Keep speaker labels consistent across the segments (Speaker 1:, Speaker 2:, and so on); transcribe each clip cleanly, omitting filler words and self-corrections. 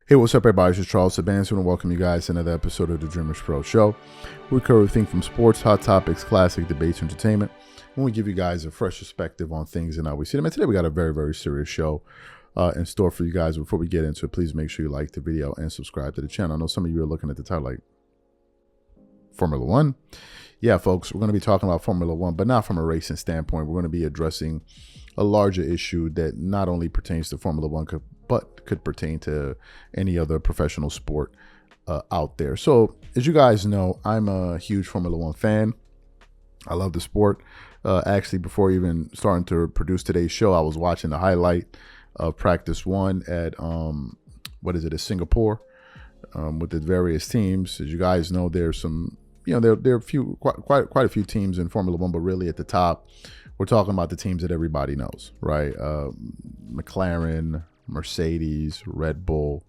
Speaker 1: Hey, what's up, everybody? This is Charles Sabanson, and welcome you guys to another episode of the DREAMERSPRO show. We cover everything from sports, hot topics, classic debates, entertainment, and we give you guys a fresh perspective on things and how we see them. And today we got a very, very serious show in store for you guys. Before we get into it, please make sure you like the video and subscribe to the channel. I know some of you are looking at the title like, Formula One? Yeah, folks, we're going to be talking about Formula One, but not from a racing standpoint. We're going to be addressing a larger issue that not only pertains to Formula One, but could pertain to any other professional sport out there. So as you guys know, I'm a huge Formula One fan. I love the sport. Actually, before even starting to produce today's show, I was watching the highlight of practice one at Singapore with the various teams. As you guys know, there's some, there are a few, quite a few teams in Formula One, but really at the top, we're talking about the teams that everybody knows, right? McLaren, Mercedes, Red Bull,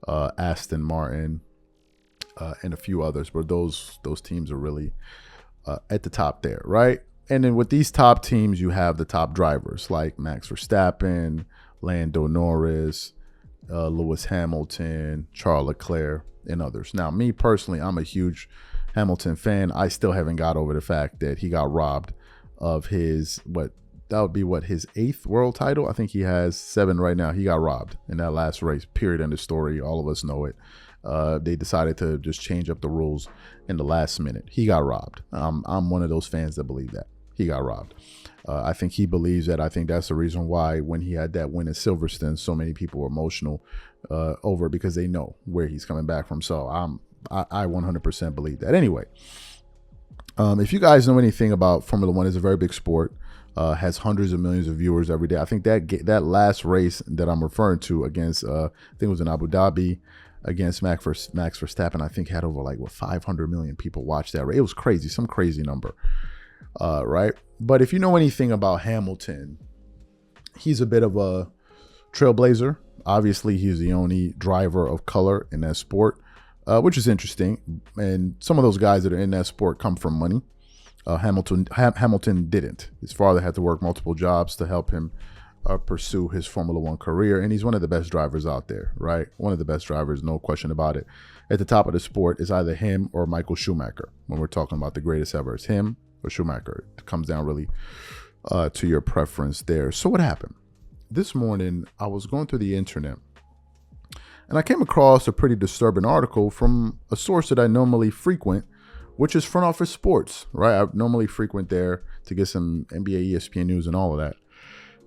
Speaker 1: Aston Martin, and a few others, but those teams are really at the top there, right? And then with these top teams, you have the top drivers like Max Verstappen, Lando Norris, Lewis Hamilton, Charles Leclerc, and others. Now, me personally, I'm a huge Hamilton fan. I still haven't got over the fact that he got robbed of his, his 8th world title. I think he has 7 right now. He got robbed in that last race, period, end of story. All of us know it. They decided to just change up the rules in the last minute. He got robbed. I'm one of those fans that believe that he got robbed. I think he believes that. I think that's the reason why when he had that win at Silverstone, so many people were emotional over it, because they know where he's coming back from. So I 100% believe that. Anyway, if you guys know anything about Formula One, it's a very big sport. Has hundreds of millions of viewers every day. I think that last race that I'm referring to against, I think it was in Abu Dhabi against Max Verstappen, I think had over 500 million people watch that race. It was crazy, some crazy number, right? But if you know anything about Hamilton, he's a bit of a trailblazer. Obviously, he's the only driver of color in that sport, which is interesting. And some of those guys that are in that sport come from money. Hamilton didn't. His father had to work multiple jobs to help him pursue his Formula One career, and he's one of the best drivers out there, right? One of the best drivers, no question about it. At the top of the sport is either him or Michael Schumacher. When we're talking about the greatest ever, it's him or Schumacher. It comes down really to your preference there. So what happened? This morning, I was going through the internet, and I came across a pretty disturbing article from a source that I normally frequent, which is Front Office Sports, right? I normally frequent there to get some NBA, ESPN news and all of that.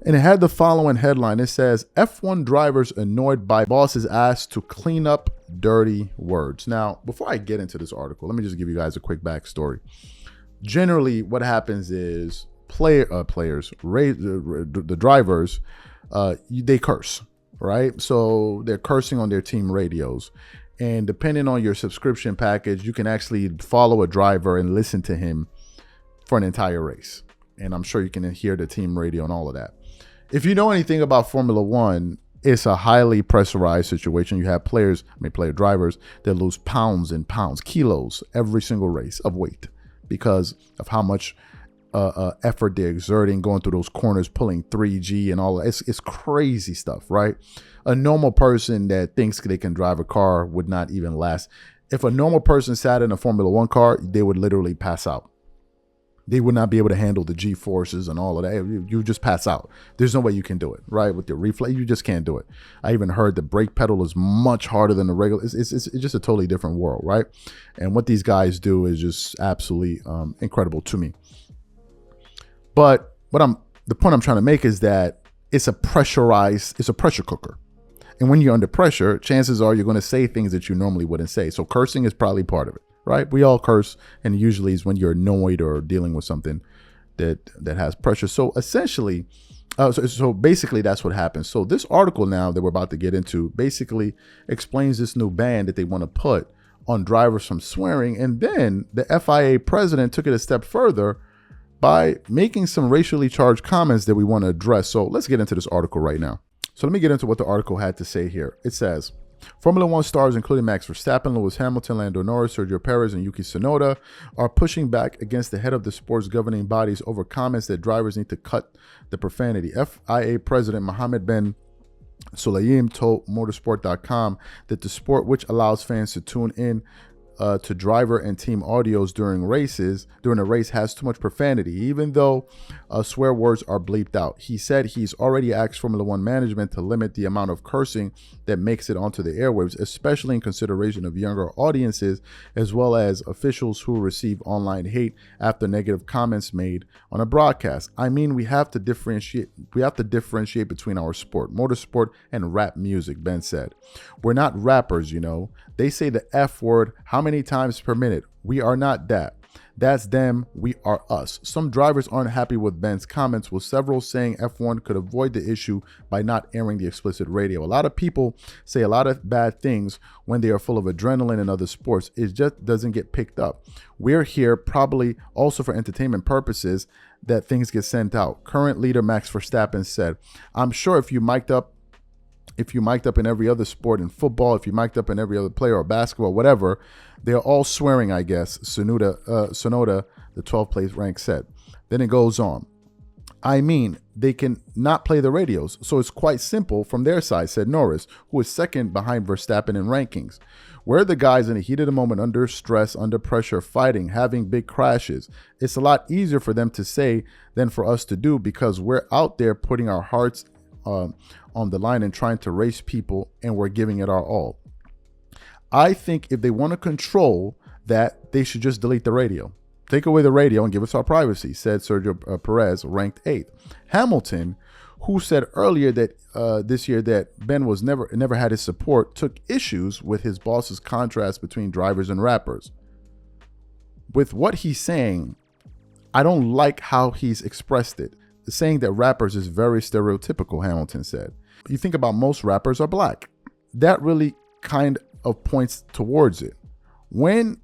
Speaker 1: And it had the following headline. It says, F1 drivers annoyed by bosses asked to clean up dirty words. Now, before I get into this article, let me just give you guys a quick backstory. Generally, what happens is the drivers, they curse, right? So they're cursing on their team radios. And depending on your subscription package, you can actually follow a driver and listen to him for an entire race. And I'm sure you can hear the team radio and all of that. If you know anything about Formula One, it's a highly pressurized situation. You have drivers that lose pounds and pounds, kilos every single race of weight because of how much effort they're exerting, going through those corners, pulling 3G and all that. It's crazy stuff, right? A normal person that thinks they can drive a car would not even last. If a normal person sat in a Formula One car, they would literally pass out. They would not be able to handle the G-forces and all of that. You just pass out. There's no way you can do it, right? With the reflex, you just can't do it. I even heard the brake pedal is much harder than the regular. It's just a totally different world, right? And what these guys do is just absolutely incredible to me. But the point I'm trying to make is that it's a pressure cooker. And when you're under pressure, chances are you're going to say things that you normally wouldn't say. So cursing is probably part of it, right? We all curse, and usually it's when you're annoyed or dealing with something that has pressure. So essentially, so basically that's what happens. So this article now that we're about to get into basically explains this new ban that they want to put on drivers from swearing. And then the FIA president took it a step further by making some racially charged comments that we want to address. So let's get into this article right now. So let me get into what the article had to say here. It says, Formula One stars, including Max Verstappen, Lewis Hamilton, Lando Norris, Sergio Perez, and Yuki Tsunoda, are pushing back against the head of the sport's governing bodies over comments that drivers need to cut the profanity. FIA President Mohammed bin Sulayem told motorsport.com that the sport, which allows fans to tune in to driver and team audios during a race, has too much profanity, even though swear words are bleeped out. He said he's already asked Formula One management to limit the amount of cursing that makes it onto the airwaves, especially in consideration of younger audiences, as well as officials who receive online hate after negative comments made on a broadcast. I mean, we have to differentiate between our sport, motorsport, and rap music, Ben said. We're not rappers, you know. They say the F word how many times per minute? We are not that. That's them, we are us. Some drivers aren't happy with Ben's comments, with several saying F1 could avoid the issue by not airing the explicit radio. A lot of people say a lot of bad things when they are full of adrenaline in other sports. It just doesn't get picked up. We're here probably also for entertainment purposes that things get sent out. Current leader Max Verstappen said, I'm sure if you mic'd up in every other sport, in football, if you mic'd up in every other player or basketball, whatever, they're all swearing, I guess, Sonoda, the 12th place ranked, said. Then it goes on. I mean, they can not play the radios, so it's quite simple from their side, said Norris, who is second behind Verstappen in rankings. We're the guys in the heat of the moment, under stress, under pressure, fighting, having big crashes. It's a lot easier for them to say than for us to do, because we're out there putting our hearts on the line and trying to race people, and we're giving it our all. I think if they want to control that, they should just delete the radio. Take away the radio and give us our privacy, said Sergio Perez, ranked 8th. Hamilton, who said earlier that this year that Ben was never had his support, took issues with his boss's contrast between drivers and rappers. With what he's saying, I don't like how he's expressed it. Saying that rappers is very stereotypical, Hamilton said. You think about most rappers are black. That really kind of points towards it. When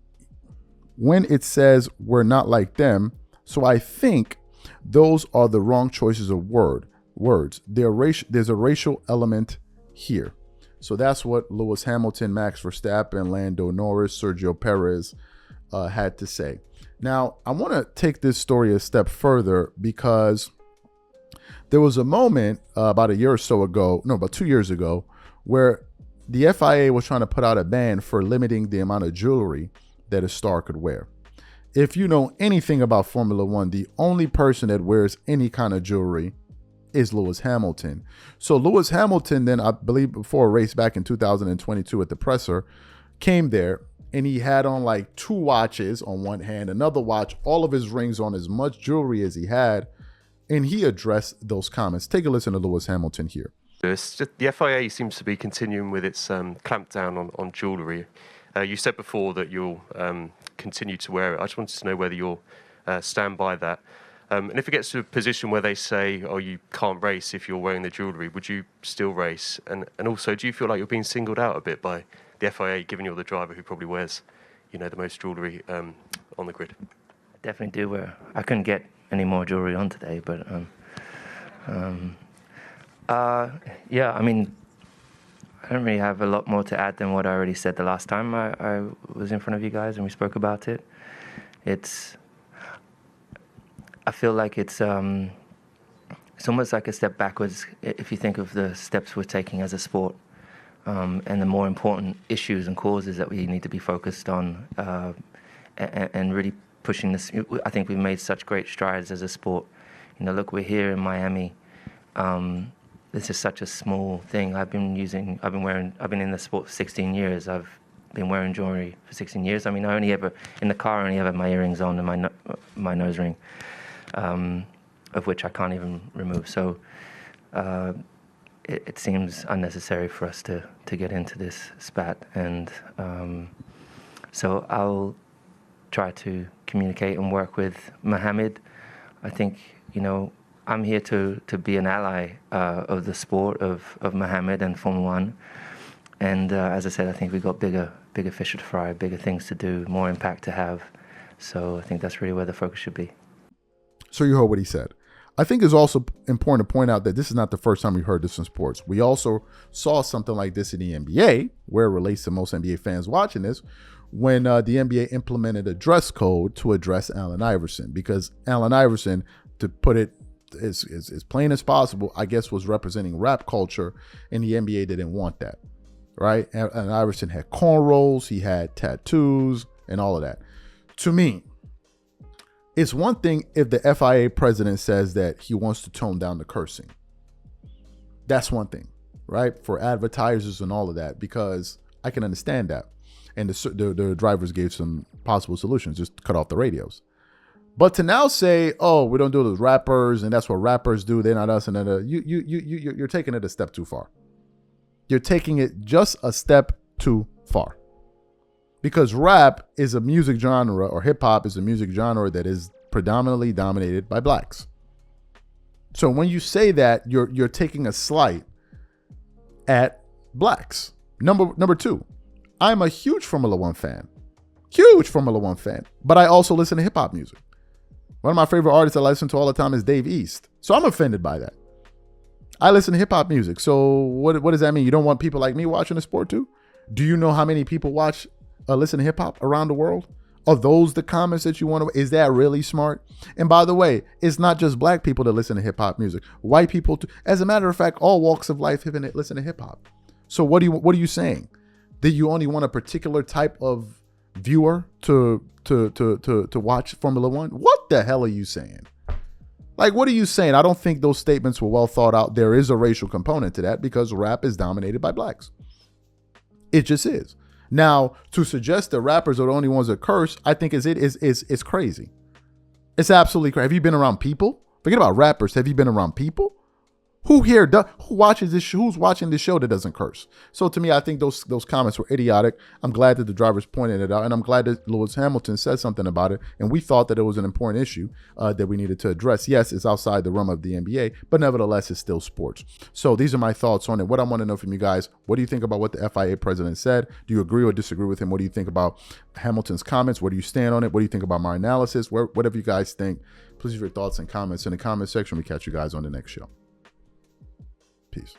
Speaker 1: it says we're not like them, so I think those are the wrong choices of words. There's a racial element here. So that's what Lewis Hamilton, Max Verstappen, Lando Norris, Sergio Perez had to say. Now, I want to take this story a step further, because there was a moment about 2 years ago, where the FIA was trying to put out a ban for limiting the amount of jewelry that a star could wear. If you know anything about Formula One, the only person that wears any kind of jewelry is Lewis Hamilton. So Lewis Hamilton then, I believe before a race back in 2022 at the presser, came there and he had on like 2 watches on one hand, another watch, all of his rings on, as much jewelry as he had. And he addressed those comments. Take a listen to Lewis Hamilton here.
Speaker 2: The FIA seems to be continuing with its clampdown on jewellery. You said before that you'll continue to wear it. I just wanted to know whether you'll stand by that. And if it gets to a position where they say, oh, you can't race if you're wearing the jewellery, would you still race? And also, do you feel like you're being singled out a bit by the FIA, given you're the driver who probably wears, the most jewellery on the grid?
Speaker 3: Definitely do wear. I couldn't get any more jewelry on today, but yeah, I mean, I don't really have a lot more to add than what I already said the last time I was in front of you guys and we spoke about it. I feel like it's almost like a step backwards if you think of the steps we're taking as a sport, and the more important issues and causes that we need to be focused on, and really pushing this. I think we've made such great strides as a sport. Look, we're here in Miami. This is such a small thing. I've been in the sport for 16 years. I've been wearing jewelry for 16 years. I mean, I only ever have my earrings on and my nose ring, of which I can't even remove. So it seems unnecessary for us to get into this spat. And so I'll try to communicate and work with Mohammed. I think, I'm here to be an ally of the sport of Mohammed and Formula One. And as I said, I think we've got bigger fish to fry, bigger things to do, more impact to have. So I think that's really where the focus should be.
Speaker 1: So you heard what he said. I think it's also important to point out that this is not the first time we heard this in sports. We also saw something like this in the NBA, where it relates to most NBA fans watching this, when the NBA implemented a dress code to address Allen Iverson, because Allen Iverson, to as plain as possible, I guess, was representing rap culture, and the NBA didn't want that, right? And Iverson had cornrows, he had tattoos, and all of that. To me, it's one thing if the FIA president says that he wants to tone down the cursing. That's one thing, right? For advertisers and all of that, because I can understand that. And the drivers gave some possible solutions, just cut off the radios. But to now say, oh, we don't do it with rappers, and that's what rappers do, they're not us, and then you're taking it a step too far. You're taking it just a step too far. Because rap is a music genre, or hip hop is a music genre that is predominantly dominated by blacks. So when you say that, you're taking a slight at blacks. Number two, I'm a huge Formula One fan. Huge Formula One fan. But I also listen to hip hop music. One of my favorite artists I listen to all the time is Dave East. So I'm offended by that. I listen to hip hop music. So what does that mean? You don't want people like me watching the sport too? Do you know how many people listen to hip hop around the world? Are those the comments that you want to? Is that really smart? And by the way, it's not just black people that listen to hip hop music. White people too. As a matter of fact, all walks of life listen to hip hop. So what are you saying? That you only want a particular type of viewer to watch Formula One? What the hell are you saying? Like, what are you saying? I don't think those statements were well thought out. There is a racial component to that because rap is dominated by blacks. It just is. Now, to suggest that rappers are the only ones that curse, I think is crazy. It's absolutely crazy. Have you been around people? Forget about rappers. Have you been around people? Who's watching this show that doesn't curse? So to me, I think those comments were idiotic. I'm glad that the drivers pointed it out, and I'm glad that Lewis Hamilton said something about it. And we thought that it was an important issue that we needed to address. Yes, it's outside the realm of the NBA, but nevertheless, it's still sports. So these are my thoughts on it. What I want to know from you guys: what do you think about what the FIA president said? Do you agree or disagree with him? What do you think about Hamilton's comments? Where do you stand on it? What do you think about my analysis? Whatever you guys think, please leave your thoughts and comments in the comment section. We catch you guys on the next show. Peace.